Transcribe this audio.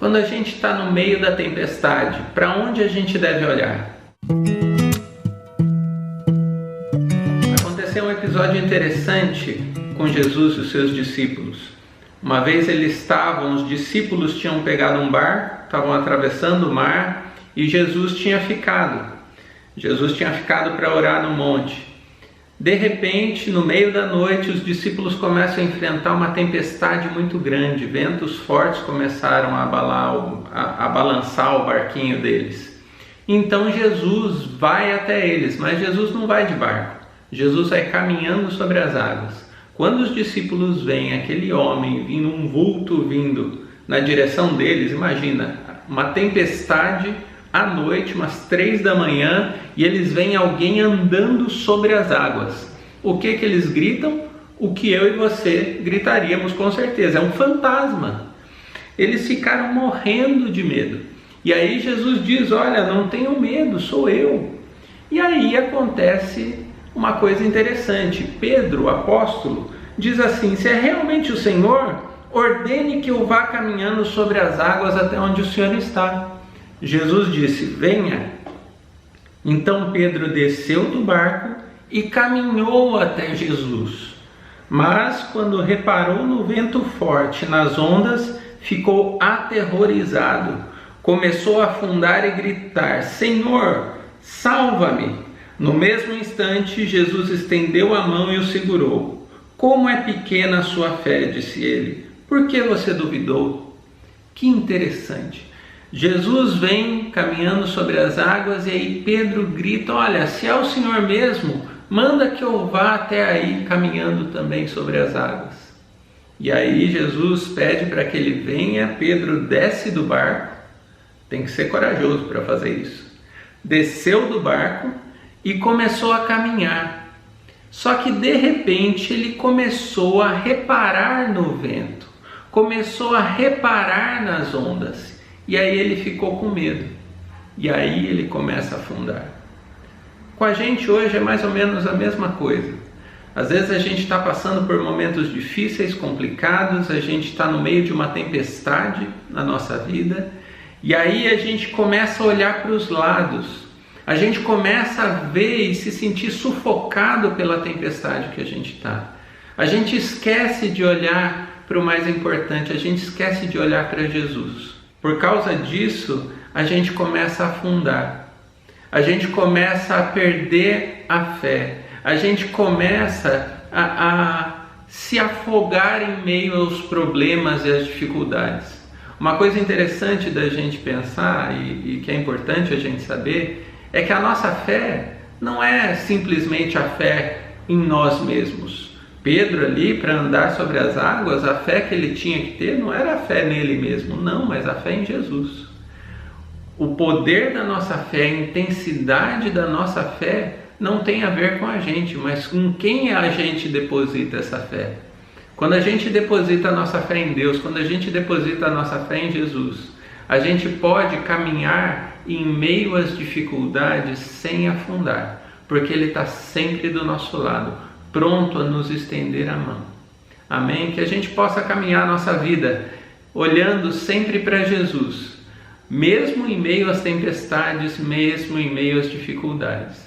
Quando a gente está no meio da tempestade, para onde a gente deve olhar? Aconteceu um episódio interessante com Jesus e os seus discípulos. Uma vez os discípulos tinham pegado um barco, estavam atravessando o mar e Jesus tinha ficado para orar no monte. De repente, no meio da noite, os discípulos começam a enfrentar uma tempestade muito grande. Ventos fortes começaram a balançar o barquinho deles. Então Jesus vai até eles, mas Jesus não vai de barco. Jesus vai caminhando sobre as águas. Quando os discípulos veem aquele homem vindo, um vulto vindo na direção deles, imagina, uma tempestade à noite, umas 3 da manhã, e eles veem alguém andando sobre as águas. O que eles gritam? O que eu e você gritaríamos com certeza, é um fantasma. Eles ficaram morrendo de medo. E aí Jesus diz, olha, não tenham medo, sou eu. E aí acontece uma coisa interessante. Pedro, o apóstolo, diz assim, se é realmente o Senhor, ordene que eu vá caminhando sobre as águas até onde o Senhor está. Jesus disse, venha. Então Pedro desceu do barco e caminhou até Jesus. Mas quando reparou no vento forte, nas ondas, ficou aterrorizado. Começou a afundar e gritar, Senhor, salva-me. No mesmo instante, Jesus estendeu a mão e o segurou. Como é pequena a sua fé, disse ele. Por que você duvidou? Que interessante. Jesus vem caminhando sobre as águas e aí Pedro grita, olha, se é o Senhor mesmo, manda que eu vá até aí caminhando também sobre as águas. E aí Jesus pede para que ele venha, Pedro desce do barco, tem que ser corajoso para fazer isso. Desceu do barco e começou a caminhar. Só que de repente ele começou a reparar no vento, começou a reparar nas ondas. E aí ele ficou com medo. E aí ele começa a afundar. Com a gente hoje é mais ou menos a mesma coisa. Às vezes a gente está passando por momentos difíceis, complicados, a gente está no meio de uma tempestade na nossa vida. E aí a gente começa a olhar para os lados. A gente começa a ver e se sentir sufocado pela tempestade que a gente está. A gente esquece de olhar para o mais importante, a gente esquece de olhar para Jesus. Por causa disso, a gente começa a afundar, a gente começa a perder a fé, a gente começa a se afogar em meio aos problemas e às dificuldades. Uma coisa interessante da gente pensar e que é importante a gente saber é que a nossa fé não é simplesmente a fé em nós mesmos. Pedro ali, para andar sobre as águas, a fé que ele tinha que ter não era a fé nele mesmo, não, mas a fé em Jesus. O poder da nossa fé, a intensidade da nossa fé não tem a ver com a gente, mas com quem a gente deposita essa fé. Quando a gente deposita a nossa fé em Deus, quando a gente deposita a nossa fé em Jesus, a gente pode caminhar em meio às dificuldades sem afundar, porque Ele está sempre do nosso lado, pronto a nos estender a mão. Amém? Que a gente possa caminhar a nossa vida olhando sempre para Jesus, mesmo em meio às tempestades, mesmo em meio às dificuldades.